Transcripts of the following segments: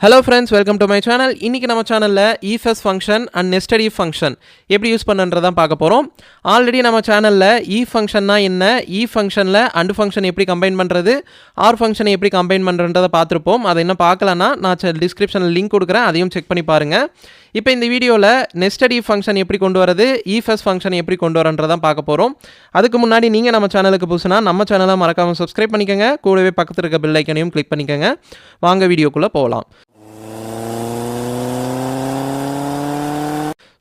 Hello friends, welcome to my channel. இன்னைக்கு நம்ம சேனல்ல ifs function and nested if function எப்படி யூஸ் பண்ணன்றத பார்க்க போறோம். ஆல்ரெடி நம்ம சேனல்ல if functionனா என்ன, if functionல and function எப்படி கம்பைன் பண்றது, or function எப்படி கம்பைன் பண்றன்றத பார்த்திருப்போம். அதை இன்னும் பார்க்கலனா நான் டிஸ்கிரிப்ஷன்ல லிங்க் கொடுக்கிறேன், அதையும் செக் பண்ணி பாருங்க. இப்போ இந்த வீடியோல nested if function எப்படி கொண்டு வரது, ifs function எப்படி கொண்டு வரன்றத பார்க்க போறோம். அதுக்கு முன்னாடி நீங்க நம்ம சேனலுக்கு புதுசுனா நம்ம சேனலை மறக்காம subscribe பண்ணிக்கங்க, கூடவே பக்கத்துல இருக்க பெல் ஐகானையும் கிளிக் பண்ணிக்கங்க. வாங்க வீடியோக்குள்ள போகலாம்.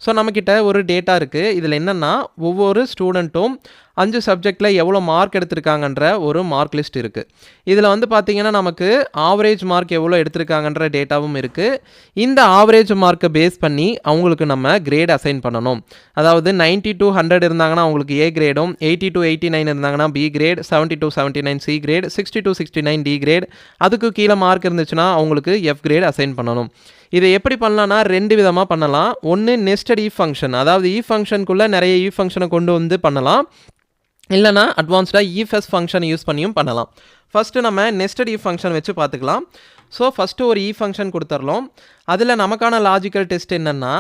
ஸோ நம்மக்கிட்ட ஒரு டேட்டா இருக்குது. இதில் என்னென்னா ஒவ்வொரு ஸ்டூடெண்ட்டும் 5 சப்ஜெக்டில் எவ்வளோ மார்க் எடுத்திருக்காங்கன்ற ஒரு மார்க் லிஸ்ட் இருக்குது. இதில் வந்து பார்த்திங்கன்னா நமக்கு ஆவரேஜ் மார்க் எவ்வளோ எடுத்திருக்காங்கன்ற டேட்டாவும் இருக்குது. இந்த ஆவரேஜ் மார்க்கை பேஸ் பண்ணி அவங்களுக்கு நம்ம கிரேட் அசைன் பண்ணணும். அதாவது 90 to 100 இருந்தாங்கன்னா அவங்களுக்கு ஏ கிரேடும், 80 to 89 இருந்தாங்கன்னா B grade, 70 to 79 C grade, 60 to 69 D grade, அதுக்கு கீழே மார்க் இருந்துச்சுன்னா அவங்களுக்கு எஃப் கிரேட் அசைன் பண்ணணும். இதை எப்படி பண்ணலான்னா 2 விதமாக பண்ணலாம். ஒன்று நெஸ்டட் இஃப் ஃபங்க்ஷன், அதாவது இஃப் ஃபங்க்ஷனுக்குள்ளே நிறைய இஃப் ஃபங்க்ஷனை கொண்டு வந்து பண்ணலாம். இல்லைனா அட்வான்ஸ்டாக ifs ஃபங்க்ஷன் யூஸ் பண்ணியும் பண்ணலாம். ஃபஸ்ட்டு நம்ம நெஸ்டட் இஃப் ஃபங்க்ஷன் வச்சு பார்த்துக்கலாம். ஸோ ஃபஸ்ட்டு ஒரு இஃப் ஃபங்க்ஷன் கொடுத்துர்றோம். அதில் நமக்கான லாஜிக்கல் டெஸ்ட் என்னென்னா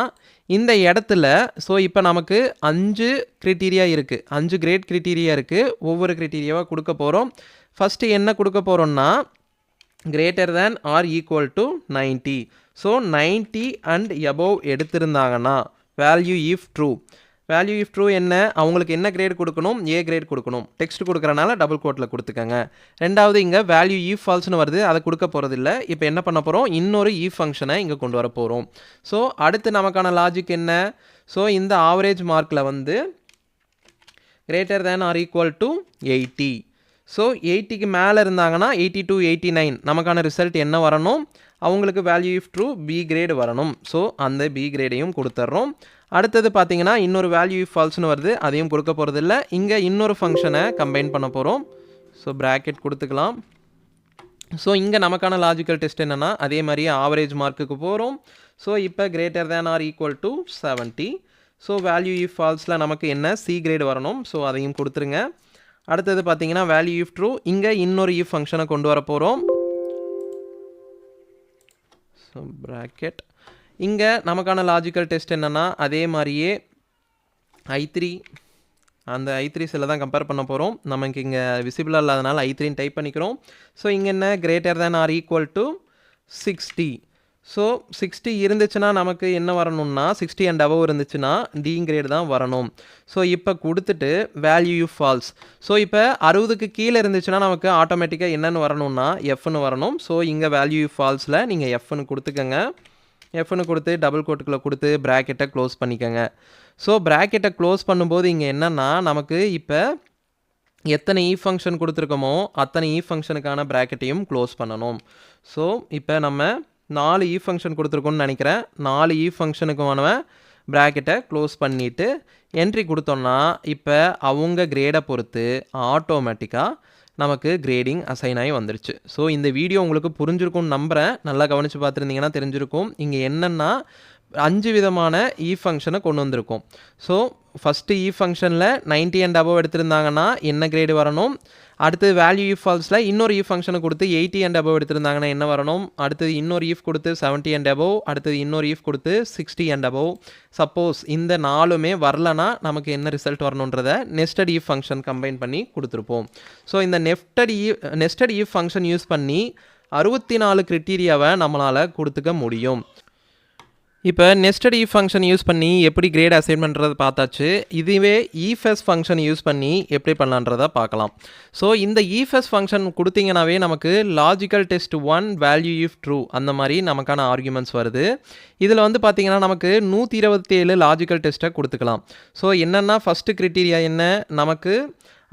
இந்த இடத்துல ஸோ இப்போ நமக்கு 5 க்ரைட்டீரியா இருக்குது, 5 கிரேட் க்ரைட்டீரியா இருக்குது. ஒவ்வொரு க்ரைட்டீரியாவாக கொடுக்க போகிறோம். ஃபஸ்ட்டு என்ன கொடுக்க போகிறோம்னா greater than or equal to 90. So 90 and above எடுத்திருந்தாங்கன்னா value if true. Value if true என்ன, அவங்களுக்கு என்ன கிரேட் கொடுக்கணும், ஏ கிரேட் கொடுக்கணும். டெக்ஸ்ட் கொடுக்குறனால டபுள் கோட்டில் கொடுத்துக்கங்க. ரெண்டாவது இங்கே வேல்யூ இஃப் ஃபால்ஸ்னு வருது, அதை கொடுக்க போகிறதில்ல. இப்போ என்ன பண்ண போகிறோம், இன்னொரு இஃப் ஃபங்க்ஷனை இங்கே கொண்டு வர போகிறோம். ஸோ அடுத்து நமக்கான லாஜிக் என்ன, ஸோ இந்த ஆவரேஜ் மார்க்கில் வந்து greater than or equal to 80. So 80க்கு மேலே இருந்தாங்கன்னா 80 to 89 நமக்கான ரிசல்ட் என்ன வரணும், அவங்களுக்கு value if true B grade வரணும். ஸோ அந்த பி கிரேடையும் கொடுத்துட்றோம். அடுத்தது பார்த்தீங்கன்னா இன்னொரு வேல்யூ இஃப் ஃபால்ஸ்னு வருது, அதையும் கொடுக்க போகிறதில்ல. இங்கே இன்னொரு ஃபங்க்ஷனை கம்பைன் பண்ண போகிறோம். ஸோ ப்ராக்கெட் கொடுத்துக்கலாம். ஸோ இங்கே நமக்கான லாஜிக்கல் டெஸ்ட் என்னென்னா அதே மாதிரியே ஆவரேஜ் மார்க்குக்கு போகிறோம். ஸோ இப்போ greater than or equal to 70. So value if ஃபால்ஸில் நமக்கு என்ன சி கிரேடு வரணும். ஸோ அதையும் கொடுத்துருங்க. அடுத்தது பார்த்தீங்கன்னா வேல்யூ இஃப் ட்ரூ, இங்கே இன்னொரு இஃப் ஃபங்க்ஷனை கொண்டு வர போகிறோம். ஸோ ப்ராக்கெட் இங்கே நமக்கான லாஜிக்கல் டெஸ்ட் என்னென்னா அதே மாதிரியே i3 அந்த i3 செல்லை தான் கம்பேர் பண்ண போகிறோம். நமக்கு இங்கே விசிபிளாக இல்லாதனால i3 டைப் பண்ணிக்கிறோம். ஸோ இங்கே என்ன greater than or equal to 60. So 60 இருந்துச்சுன்னா நமக்கு என்ன வரணும்னா 60 and above இருந்துச்சுன்னா டி கிரேட் தான் வரணும். ஸோ இப்போ கொடுத்துட்டு வேல்யூ இஃப் ஃபால்ஸ். ஸோ இப்போ 60க்கு கீழே இருந்துச்சுன்னா நமக்கு ஆட்டோமேட்டிக்காக என்னென்னு வரணும்னா எஃப்னு வரணும். ஸோ இங்கே வேல்யூ இஃப் ஃபால்ஸில் நீங்கள் எஃப்னு கொடுத்துக்கங்க. எஃப்னு கொடுத்து டபுள் கோட்டுக்குள்ளே கொடுத்து ப்ராக்கெட்டை க்ளோஸ் பண்ணிக்கோங்க. ஸோ ப்ராக்கெட்டை க்ளோஸ் பண்ணும்போது இங்கே என்னென்னா நமக்கு இப்போ எத்தனை இ ஃபங்க்ஷன் கொடுத்துருக்கோமோ அத்தனை இ ஃபங்க்ஷனுக்கான ப்ராக்கெட்டையும் க்ளோஸ் பண்ணணும். ஸோ இப்போ நம்ம 4 இ ஃபங்க்ஷன் கொடுத்துருக்கோன்னு நினைக்கிறேன். 4 இ ஃபங்க்ஷனுக்குமான ப்ராக்கெட்டை க்ளோஸ் பண்ணிவிட்டு என்ட்ரி கொடுத்தோன்னா இப்போ அவங்க கிரேடை பொறுத்து ஆட்டோமேட்டிக்காக நமக்கு கிரேடிங் அசைன் ஆகி வந்துருச்சு. ஸோ இந்த வீடியோ உங்களுக்கு புரிஞ்சிருக்கும்னு நம்புகிறேன். நல்லா கவனித்து பார்த்துருந்தீங்கன்னா தெரிஞ்சிருக்கும். இங்கே என்னென்னா 5 விதமான இ ஃபங்க்ஷனை கொண்டு வந்திருக்கோம். ஸோ ஃபஸ்ட்டு இ ஃபங்க்ஷனில் 90 and above எடுத்திருந்தாங்கன்னா என்ன கிரேடு வரணும். அடுத்தது வேல்யூ இஃப் ஃபால்ஸில் இன்னொரு இ ஃபங்க்ஷனை கொடுத்து 80 and above எடுத்திருந்தாங்கன்னா என்ன வரணும். அடுத்தது இன்னொரு இஃப் கொடுத்து 70 and above, அடுத்தது இன்னொரு இஃப் கொடுத்து 60 and above. சப்போஸ் இந்த 4மே வரலனா நமக்கு என்ன ரிசல்ட் வரணுன்றதை நெஸ்டட் இஃப் ஃபங்க்ஷன் கம்பைன் பண்ணி கொடுத்துருப்போம். ஸோ இந்த நெஸ்டட் இஃப் ஃபங்க்ஷன் யூஸ் பண்ணி 64 க்ரைட்டீரியாவை நம்மளால் கொடுத்துக்க முடியும். இப்போ நெஸ்டட் இஃப் ஃபங்க்ஷன் யூஸ் பண்ணி எப்படி கிரேட் அசைன் பண்ணுறது பார்த்தாச்சு. இதுவே ifs ஃபங்க்ஷன் யூஸ் பண்ணி எப்படி பண்ணலான்றதை பார்க்கலாம். ஸோ இந்த ifs ஃபங்க்ஷன் கொடுத்தீங்கன்னாவே நமக்கு logical test 1 value if true அந்த மாதிரி நமக்கான ஆர்குமெண்ட்ஸ் வருது. இதில் வந்து பார்த்திங்கன்னா நமக்கு 127 லாஜிக்கல் டெஸ்ட்டை கொடுத்துக்கலாம். ஸோ என்னென்னா ஃபஸ்ட்டு க்ரைட்டீரியா என்ன, நமக்கு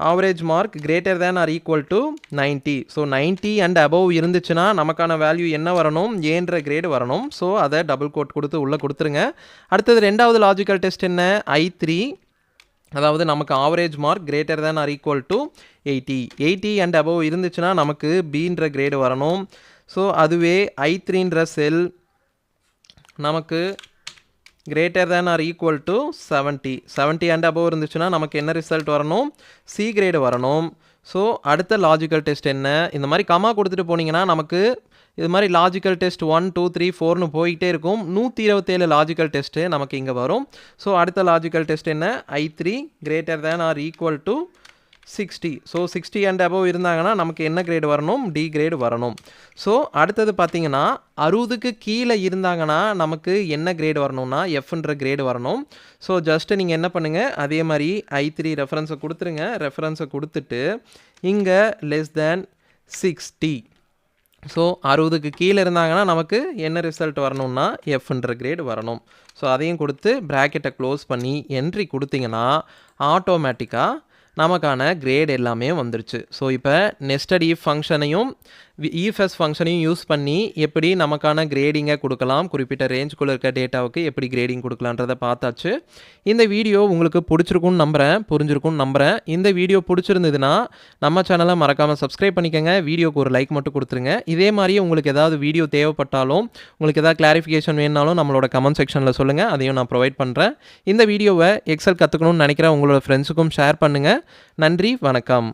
average mark greater than or equal to 90. So 90 and above இருந்துச்சுன்னா நமக்கான வேல்யூ என்ன வரணும், ஏன்ற கிரேடு வரணும். ஸோ அதை டபுள் கோட் கொடுத்து உள்ளே கொடுத்துருங்க. அடுத்தது ரெண்டாவது லாஜிக்கல் டெஸ்ட் என்ன, i3, அதாவது நமக்கு average mark greater than or equal to 80. 80 and above இருந்துச்சுன்னா நமக்கு பீன்ற கிரேடு வரணும். ஸோ அதுவே i3ன்ற செல் நமக்கு greater than or equal to 70. 70 and above இருந்துச்சுன்னா நமக்கு என்ன ரிசல்ட் வரணும், சி கிரேடு வரணும். ஸோ அடுத்த லாஜிக்கல் டெஸ்ட் என்ன, இந்த மாதிரி கமா கொடுத்துட்டு போனீங்கன்னா நமக்கு இது மாதிரி லாஜிக்கல் டெஸ்ட் 1 2 3 4ன்னு போயிட்டே இருக்கும். 127 லாஜிக்கல் டெஸ்ட்டு நமக்கு இங்கே வரும். ஸோ அடுத்த லாஜிக்கல் டெஸ்ட் என்ன, I3 > 60. ஸோ 60 அண்ட் அபவ் இருந்தாங்கன்னா நமக்கு என்ன கிரேடு வரணும், டி கிரேடு வரணும். ஸோ அடுத்தது பார்த்தீங்கன்னா 60க்கு கீழே இருந்தாங்கன்னா நமக்கு என்ன கிரேடு வரணும்னா எஃப்ன்ற கிரேடு வரணும். ஸோ ஜஸ்ட்டு நீங்கள் என்ன பண்ணுங்கள், அதே மாதிரி I3 ரெஃபரன்ஸை கொடுத்துருங்க. ரெஃபரன்ஸை கொடுத்துட்டு இங்கே <60. ஸோ 60க்கு கீழே இருந்தாங்கன்னா நமக்கு என்ன ரிசல்ட் வரணும்னா எஃப்ன்ற கிரேடு வரணும். ஸோ அதையும் கொடுத்து ப்ராக்கெட்டை க்ளோஸ் பண்ணி என்ட்ரி கொடுத்தீங்கன்னா ஆட்டோமேட்டிக்காக நமக்கான கிரேட் எல்லாமே வந்துருச்சு. ஸோ இப்போ நெஸ்டட் ஈஃப் ஃபங்க்ஷனையும் இஎஃப்எஸ் ஃபங்க்ஷனையும் யூஸ் பண்ணி எப்படி நமக்கான கிரேடிங்கை கொடுக்கலாம், குறிப்பிட்ட ரேஞ்சுக்குள்ளே இருக்க டேட்டாவுக்கு எப்படி கிரேடிங் கொடுக்கலான்றதை பார்த்தாச்சு. இந்த வீடியோ உங்களுக்கு பிடிச்சிருக்குன்னு நம்புகிறேன், புரிஞ்சிருக்குன்னு நம்புகிறேன். இந்த வீடியோ பிடிச்சிருந்ததுன்னா நம்ம சேனலை மறக்காமல் சப்ஸ்கிரைப் பண்ணிக்கோங்க. வீடியோக்கு ஒரு லைக் மட்டும் கொடுத்துருங்க. இதே மாதிரியே உங்களுக்கு ஏதாவது வீடியோ தேவைப்பட்டாலும், உங்களுக்கு ஏதாவது கிளாரிஃபிகேஷன் வேணுனாலும் நம்மளோட கமெண்ட் செக்ஷனில் சொல்லுங்கள், அதையும் நான் ப்ரொவைட் பண்ணுறேன். இந்த வீடியோவை எக்ஸல் கற்றுக்கணும்னு நினைக்கிற உங்களோட ஃப்ரெண்ட்ஸுக்கும் ஷேர் பண்ணுங்கள். நன்றி, வணக்கம்.